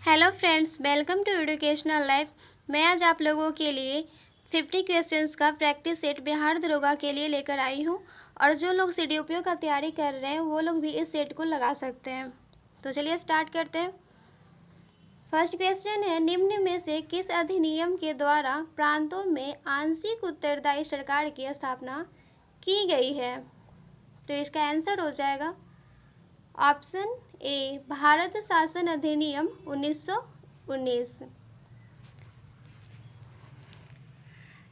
Hello friends, welcome to educational life. मैं आज आप लोगों के लिए 50 क्वेश्चंस का प्रैक्टिस सेट बिहार दरोगा के लिए लेकर आई हूं। और जो लोग CDPO का तैयारी कर रहे हैं वो लोग भी इस सेट को लगा सकते हैं। तो चलिए स्टार्ट करते हैं। फर्स्ट क्वेश्चन है, निम्न में से किस अधिनियम के द्वारा प्रांतों में आंशिक उत्तरदायी सरकार की स्थापना की गई है? तो इसका आंसर हो जाएगा ऑप्शन ए, भारत शासन अधिनियम 1919।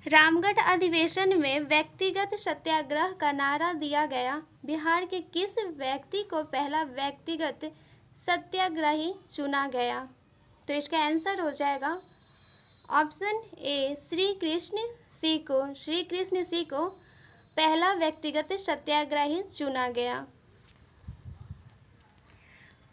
रामगढ़ अधिवेशन में व्यक्तिगत सत्याग्रह का नारा दिया गया। बिहार के किस व्यक्ति को पहला व्यक्तिगत सत्याग्रही चुना गया? तो इसका आंसर हो जाएगा ऑप्शन ए, श्री कृष्ण सिंह को पहला व्यक्तिगत सत्याग्रही चुना गया।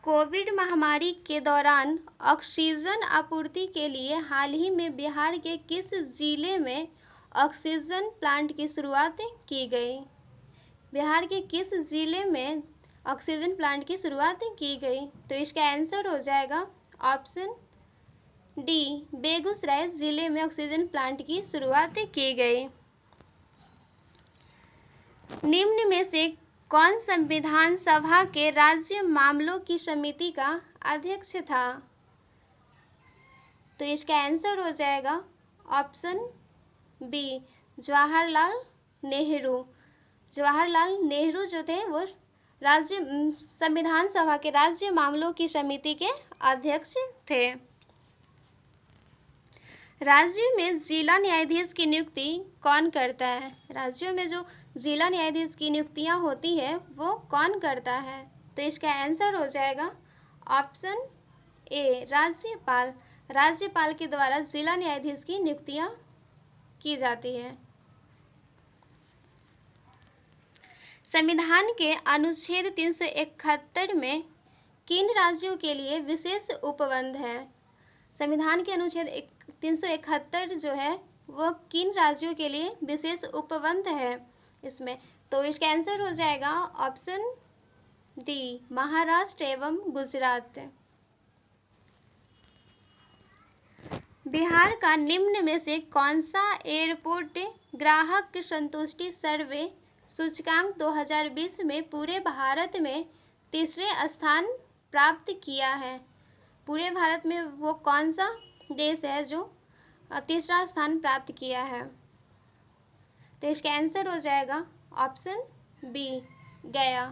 कोविड महामारी के दौरान ऑक्सीजन आपूर्ति के लिए हाल ही में बिहार के किस जिले में ऑक्सीजन प्लांट की शुरुआत की गई? बिहार के किस जिले में ऑक्सीजन प्लांट की शुरुआत की गई? तो इसका आंसर हो जाएगा ऑप्शन डी, बेगूसराय जिले में ऑक्सीजन प्लांट की शुरुआत की गई। निम्न में से कौन संविधान सभा के राज्य मामलों की समिति का अध्यक्ष था? तो इसका आंसर हो जाएगा ऑप्शन बी, जवाहरलाल नेहरू। जवाहरलाल नेहरू जो थे वो संविधान सभा के राज्य मामलों की समिति के अध्यक्ष थे। राज्यों में जिला न्यायाधीश की नियुक्ति कौन करता है? राज्यों में जो जिला न्यायाधीश की नियुक्तियां होती है वो कौन करता है? तो इसका आंसर हो जाएगा ऑप्शन ए, राज्यपाल। राज्यपाल के द्वारा जिला न्यायाधीश की नियुक्तियां की जाती है। संविधान के अनुच्छेद 371 में किन राज्यों के लिए विशेष उपबंध है? संविधान के अनुच्छेद 371 जो है वो किन राज्यों के लिए विशेष उपबंध है इसमें? तो इसका आंसर हो जाएगा ऑप्शन डी, महाराष्ट्र एवं गुजरात। बिहार का निम्न में से कौन सा एयरपोर्ट ग्राहक संतुष्टि सर्वे सूचकांक 2020 में पूरे भारत में तीसरे स्थान प्राप्त किया है? पूरे भारत में वो कौन सा देश है जो तीसरा स्थान प्राप्त किया है? तो इसका आंसर हो जाएगा ऑप्शन बी, गया।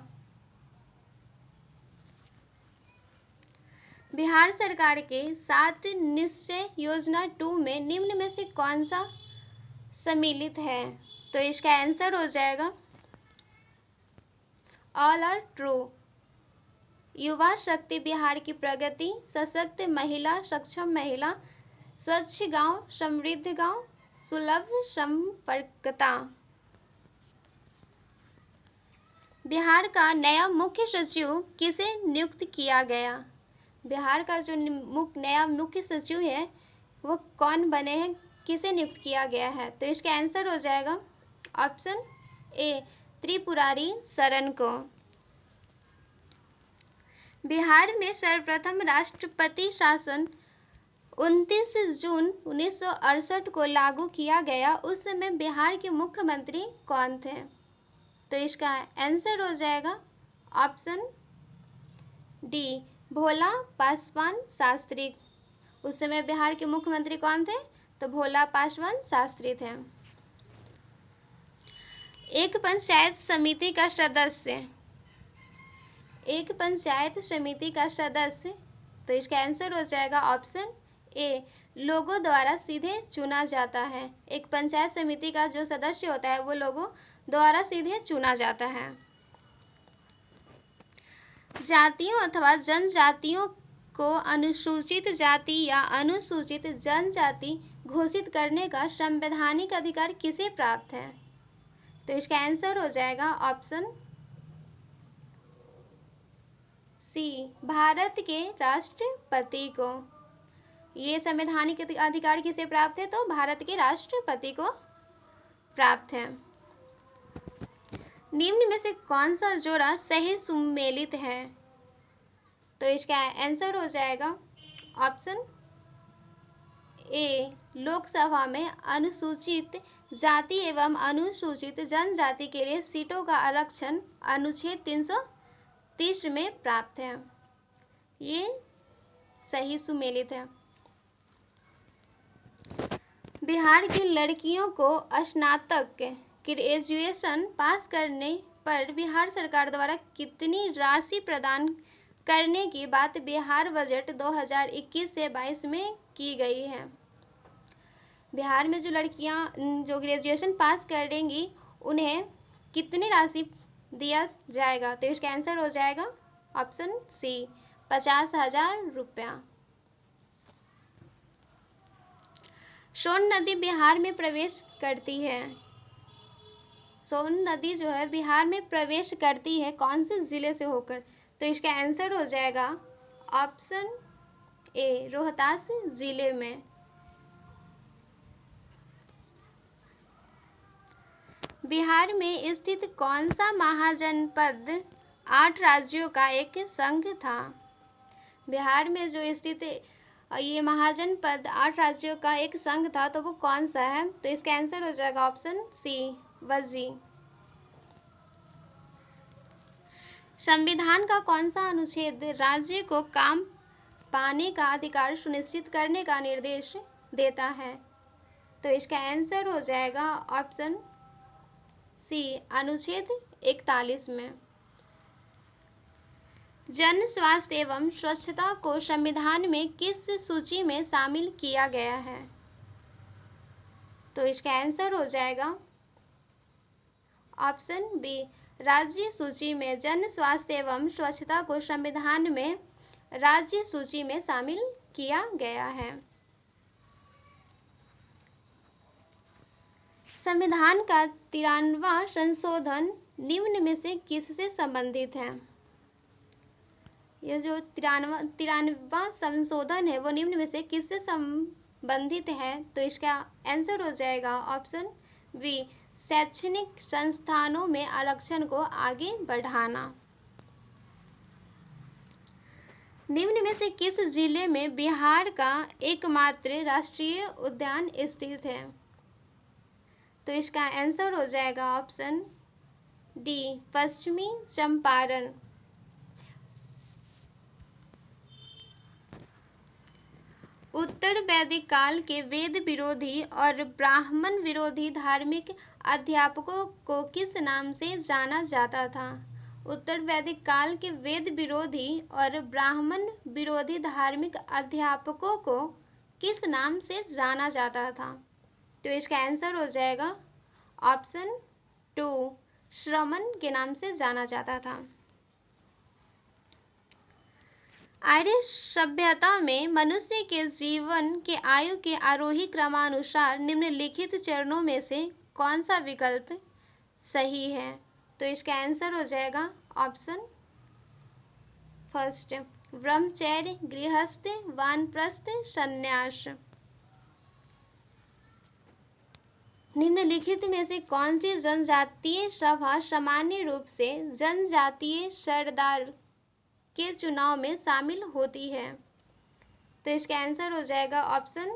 बिहार सरकार के 7 निश्चय योजना 2 में निम्न में से कौन सा सम्मिलित है? तो इसका आंसर हो जाएगा ऑल आर ट्रू। युवा शक्ति बिहार की प्रगति, सशक्त महिला, सक्षम महिला, स्वच्छ गांव, समृद्ध गांव, सुलभ संपर्कता। बिहार का नया मुख्य सचिव किसे नियुक्त किया गया? बिहार का जो नया मुख्य सचिव है वो कौन बने हैं, किसे नियुक्त किया गया है? तो इसका आंसर हो जाएगा ऑप्शन ए, त्रिपुरारी शरण को। बिहार में सर्वप्रथम राष्ट्रपति शासन 29 जून 1968 को लागू किया गया। उस समय बिहार के मुख्यमंत्री कौन थे? तो इसका आंसर हो जाएगा ऑप्शन डी, भोला पासवान शास्त्री। उस समय बिहार के मुख्यमंत्री कौन थे? तो भोला पासवान शास्त्री थे। एक पंचायत समिति का सदस्य, तो इसका आंसर हो जाएगा ऑप्शन ए, लोगों द्वारा सीधे चुना जाता है। एक पंचायत समिति का जो सदस्य होता है वो लोगों द्वारा सीधे चुना जाता है। जातियों अथवा जनजातियों को अनुसूचित जाति या अनुसूचित जनजाति घोषित करने का संवैधानिक अधिकार किसे प्राप्त है? तो इसका आंसर हो जाएगा ऑप्शन सी, भारत के राष्ट्रपति को। ये संवैधानिक अधिकार किसे प्राप्त है? तो भारत के राष्ट्रपति को प्राप्त है। निम्न में से कौन सा जोड़ा सही सुमेलित है? तो इसका आंसर हो जाएगा ऑप्शन ए लोकसभा में अनुसूचित जाति एवं अनुसूचित जनजाति के लिए सीटों का आरक्षण अनुच्छेद 330 में प्राप्त है। ये सही सुमेलित है। बिहार की लड़कियों को स्नातक ग्रेजुएशन पास करने पर बिहार सरकार द्वारा कितनी राशि प्रदान करने की बात बिहार बजट 2021 से 22 में की गई है। बिहार में जो लड़कियां जो ग्रेजुएशन पास करेंगी उन्हें कितनी राशि दिया जाएगा, तो इसका आंसर हो जाएगा ऑप्शन सी 50,000 रुपया। सोन नदी बिहार में प्रवेश करती है। सोन नदी जो है बिहार में प्रवेश करती है कौन से जिले से होकर, तो इसका आंसर हो जाएगा ऑप्शन ए रोहतास जिले में। बिहार में स्थित कौन सा महाजनपद 8 राज्यों का एक संघ था। बिहार में जो स्थित ये महाजनपद 8 राज्यों का एक संघ था, तो वो कौन सा है, तो इसका आंसर हो जाएगा ऑप्शन सी वजी। संविधान का कौन सा अनुच्छेद राज्य को काम पाने का अधिकार सुनिश्चित करने का निर्देश देता है, तो इसका आंसर हो जाएगा ऑप्शन सी अनुच्छेद 41 में। जन स्वास्थ्य एवं स्वच्छता को संविधान में किस सूची में शामिल किया गया है, तो इसका आंसर हो जाएगा ऑप्शन बी राज्य सूची में। जन स्वास्थ्य एवं स्वच्छता को संविधान में राज्य सूची में शामिल किया गया है। संविधान का 93वां संशोधन निम्न में से किससे संबंधित है। यह जो 93वां संशोधन है वो निम्न में से किससे संबंधित है, तो इसका आंसर हो जाएगा ऑप्शन बी शैक्षणिक संस्थानों में आरक्षण को आगे बढ़ाना। निम्न में से किस जिले में बिहार का एकमात्र राष्ट्रीय उद्यान स्थित है, तो इसका आंसर हो जाएगा ऑप्शन डी पश्चिमी चंपारण। उत्तर वैदिक काल के वेद विरोधी और ब्राह्मण विरोधी धार्मिक अध्यापकों को किस नाम से जाना जाता था। उत्तर वैदिक काल के वेद विरोधी और ब्राह्मण विरोधी धार्मिक अध्यापकों को किस नाम से जाना जाता था, तो इसका आंसर हो जाएगा ऑप्शन 2 श्रमण के नाम से जाना जाता था। आर्य सभ्यता में मनुष्य के जीवन के आयु के आरोही क्रमानुसार निम्नलिखित चरणों में से कौन सा विकल्प सही है, तो इसका आंसर हो जाएगा ऑप्शन फर्स्ट ब्रह्मचर्य गृहस्थ वानप्रस्थ संन्यास। निम्नलिखित में से कौन सी जनजातीय सभा सामान्य रूप से जनजातीय सरदार के चुनाव में शामिल होती है, तो इसका आंसर हो जाएगा ऑप्शन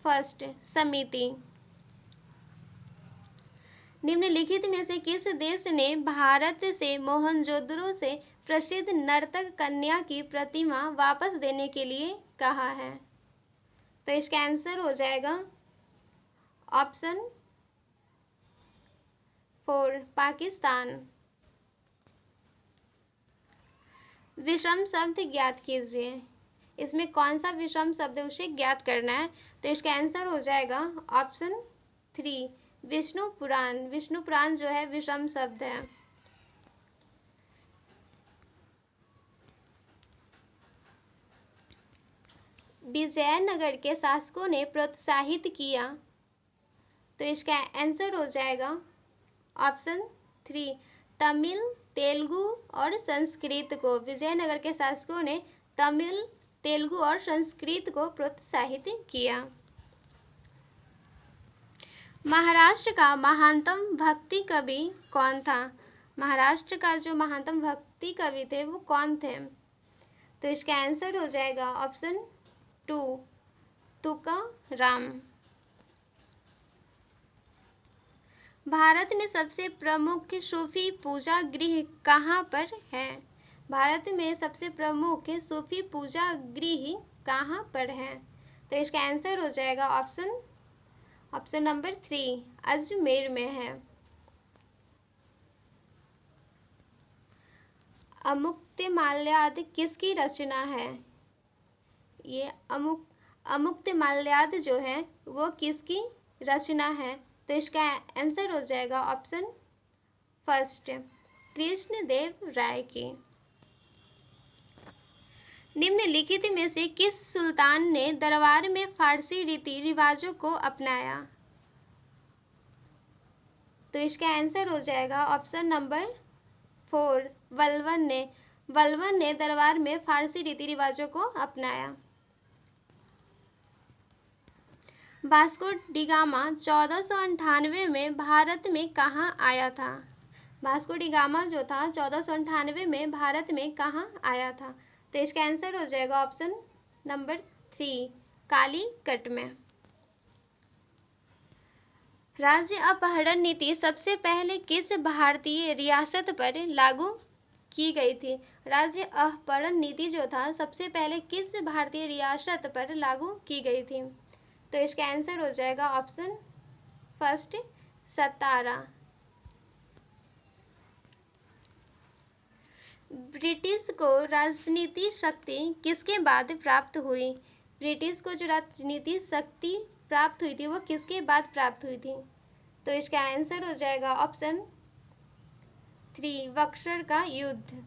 फर्स्ट समिति। निम्नलिखित में से किस देश ने भारत से मोहनजोदड़ो से प्रसिद्ध नर्तक कन्या की प्रतिमा वापस देने के लिए कहा है, तो इसका आंसर हो जाएगा ऑप्शन 4 पाकिस्तान। विषम शब्द ज्ञात कीजिए। इसमें कौन सा विषम शब्द है उसे ज्ञात करना है, तो इसका आंसर हो जाएगा ऑप्शन 3 विष्णु पुराण। विष्णु पुराण जो है विषम शब्द है। विजयनगर के शासकों ने प्रोत्साहित किया, तो इसका आंसर हो जाएगा ऑप्शन 3 तमिल तेलुगु और संस्कृत को। विजयनगर के शासकों ने तमिल तेलुगु और संस्कृत को प्रोत्साहित किया। महाराष्ट्र का महानतम भक्ति कवि कौन था। महाराष्ट्र का जो महानतम भक्ति कवि थे वो कौन थे, तो इसका आंसर हो जाएगा ऑप्शन 2 तुकाराम। भारत में सबसे प्रमुख सूफी पूजा गृह कहाँ पर है? भारत में सबसे प्रमुख सूफी पूजा गृह कहाँ पर है? तो इसका आंसर हो जाएगा ऑप्शन नंबर 3 अजमेर में है। अमुक्तमाल्याद किसकी रचना है? ये अमुक्तमाल्याद जो है वो किसकी रचना है? तो इसका आंसर हो जाएगा ऑप्शन फर्स्ट कृष्णदेव राय की। निम्नलिखित में से किस सुल्तान ने दरबार में फारसी रीति रिवाजों को अपनाया? तो इसका आंसर हो जाएगा ऑप्शन नंबर 4 बलबन ने दरबार में फारसी रीति रिवाजों को अपनाया। वास्को डी गामा 1498 में भारत में कहाँ आया था? वास्को डी गामा जो था 1498 में भारत में कहाँ आया था? तो इसका आंसर हो जाएगा ऑप्शन नंबर 3 कालीकट में। राज्य अपहरण नीति सबसे पहले किस भारतीय रियासत पर लागू की गई थी? राज्य अपहरण नीति जो था सबसे पहले किस भारतीय रियासत पर लागू की गई थी? तो इसका आंसर हो जाएगा ऑप्शन फर्स्ट सतारा। ब्रिटिश को राजनीति शक्ति किसके बाद प्राप्त हुई? ब्रिटिश को जो राजनीति शक्ति प्राप्त हुई थी वो किसके बाद प्राप्त हुई थी? तो इसका आंसर हो जाएगा ऑप्शन 3 बक्सर का युद्ध।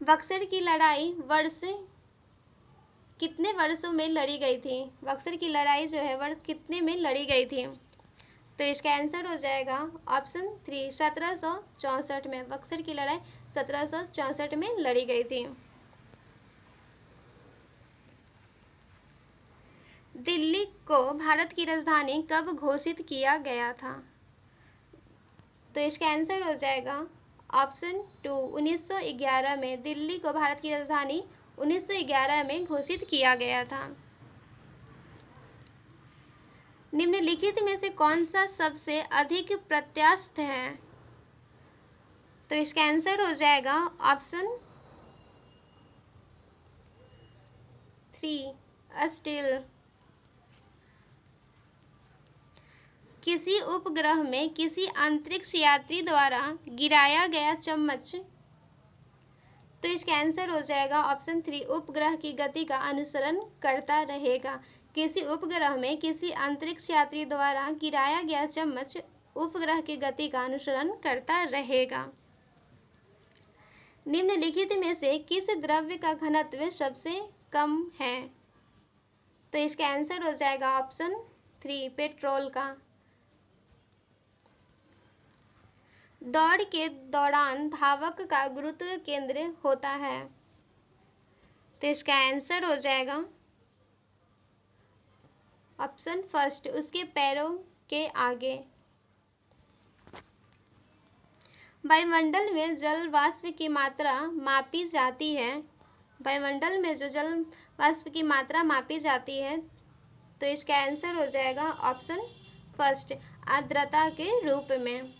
बक्सर की लड़ाई कितने वर्षों में लड़ी गई थी? बक्सर की लड़ाई जो है वर्ष कितने में लड़ी गई थी? तो इसका आंसर हो जाएगा ऑप्शन 3 1764 में। बक्सर की लड़ाई 1764 में लड़ी गई थी। दिल्ली को भारत की राजधानी कब घोषित किया गया था? तो इसका आंसर हो जाएगा ऑप्शन 2 1911 में। दिल्ली को भारत की राजधानी 1911 में घोषित किया गया था। निम्नलिखित में से कौन सा सबसे अधिक प्रत्यास्थ है? तो इसका आंसर हो जाएगा ऑप्शन 3 स्टील। किसी उपग्रह में किसी अंतरिक्ष यात्री द्वारा गिराया गया चम्मच। तो इसका आंसर हो जाएगा ऑप्शन 3 उपग्रह की गति का अनुसरण करता रहेगा। किसी उपग्रह में किसी अंतरिक्ष यात्री द्वारा गिराया गया चम्मच उपग्रह की गति का अनुसरण करता रहेगा। निम्नलिखित में से किस द्रव्य का घनत्व सबसे कम है? तो इसका आंसर हो जाएगा ऑप्शन 3 पेट्रोल का। दौड़ के दौरान धावक का गुरुत्व केंद्र होता है। तो इसका आंसर हो जाएगा ऑप्शन फर्स्ट उसके पैरों के आगे। वायुमंडल में जल वाष्प की मात्रा मापी जाती है। वायुमंडल में जो जल वाष्प की मात्रा मापी जाती है तो इसका आंसर हो जाएगा ऑप्शन फर्स्ट आर्द्रता के रूप में।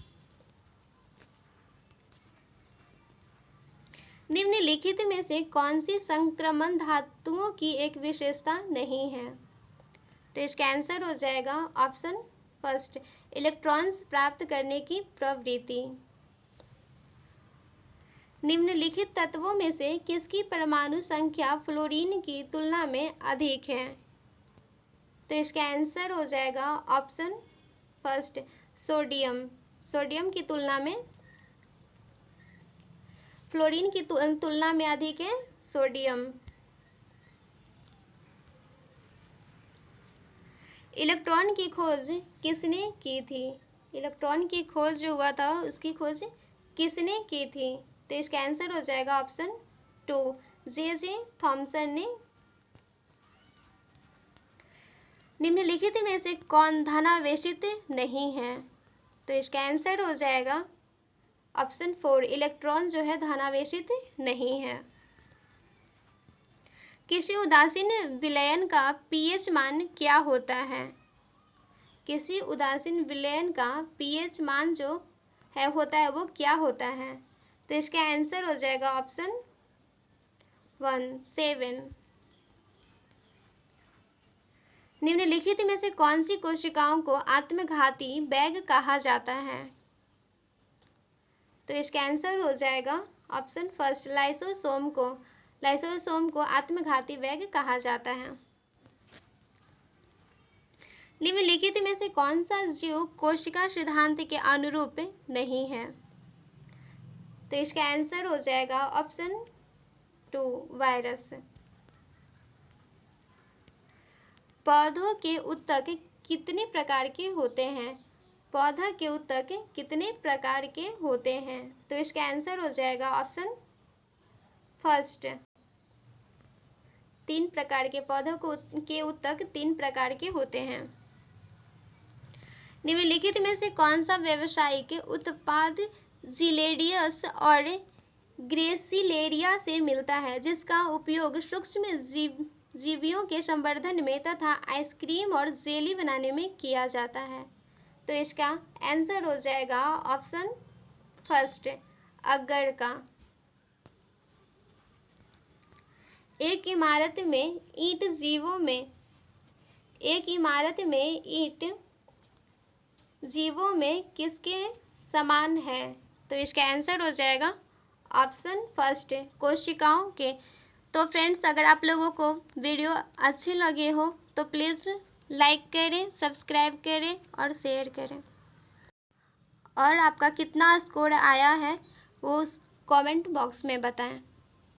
निम्नलिखित में से कौन सी संक्रमण धातुओं की एक विशेषता नहीं है? तो इसका आंसर हो जाएगा ऑप्शन फर्स्ट इलेक्ट्रॉन्स प्राप्त करने की प्रवृत्ति। निम्नलिखित तत्वों में से किसकी परमाणु संख्या फ्लोरीन की तुलना में अधिक है? तो इसका आंसर हो जाएगा ऑप्शन फर्स्ट सोडियम की तुलना में फ्लोरीन की तुलना में अधिक है सोडियम। इलेक्ट्रॉन की खोज किसने की थी? इलेक्ट्रॉन की खोज जो हुआ था उसकी खोज किसने की थी? तो इसका आंसर हो जाएगा ऑप्शन 2 जे थॉमसन ने। निम्नलिखित में से कौन धनावेशित नहीं है? तो इसका आंसर हो जाएगा ऑप्शन 4 इलेक्ट्रॉन जो है धनावेशित नहीं है। किसी उदासीन विलयन का पीएच मान क्या होता है? किसी उदासीन विलयन का पीएच मान जो है होता है वो क्या होता है? तो इसका आंसर हो जाएगा ऑप्शन 1 7। निम्नलिखित में से कौन सी कोशिकाओं को आत्मघाती बैग कहा जाता है? तो इसका आंसर हो जाएगा ऑप्शन फर्स्ट लाइसोसोम को आत्मघाती बैग कहा जाता है। निम्नलिखित में से कौन सा जीव कोशिका सिद्धांत के अनुरूप नहीं है? तो इसका आंसर हो जाएगा ऑप्शन 2 वायरस। पौधों के उत्तक कितने प्रकार के होते हैं? पौधा के उत्तक कितने प्रकार के होते हैं? तो इसका आंसर हो जाएगा ऑप्शन फर्स्ट 3 प्रकार के पौधों के उत्तक 3 प्रकार के होते हैं। निम्नलिखित में से कौन सा व्यावसायिक उत्पाद जिलेडियस और ग्रेसिलेरिया से मिलता है जिसका उपयोग सूक्ष्म जीवियों के संवर्धन में तथा आइसक्रीम और जेली बनाने में किया जाता है? तो इसका आंसर हो जाएगा ऑप्शन फर्स्ट अगर का। एक इमारत में ईंट जीवों में किसके समान है? तो इसका आंसर हो जाएगा ऑप्शन फर्स्ट कोशिकाओं के। तो फ्रेंड्स, अगर आप लोगों को वीडियो अच्छी लगे हो तो प्लीज़ लाइक करें, सब्सक्राइब करें और शेयर करें। और आपका कितना स्कोर आया है वो कमेंट बॉक्स में बताएं।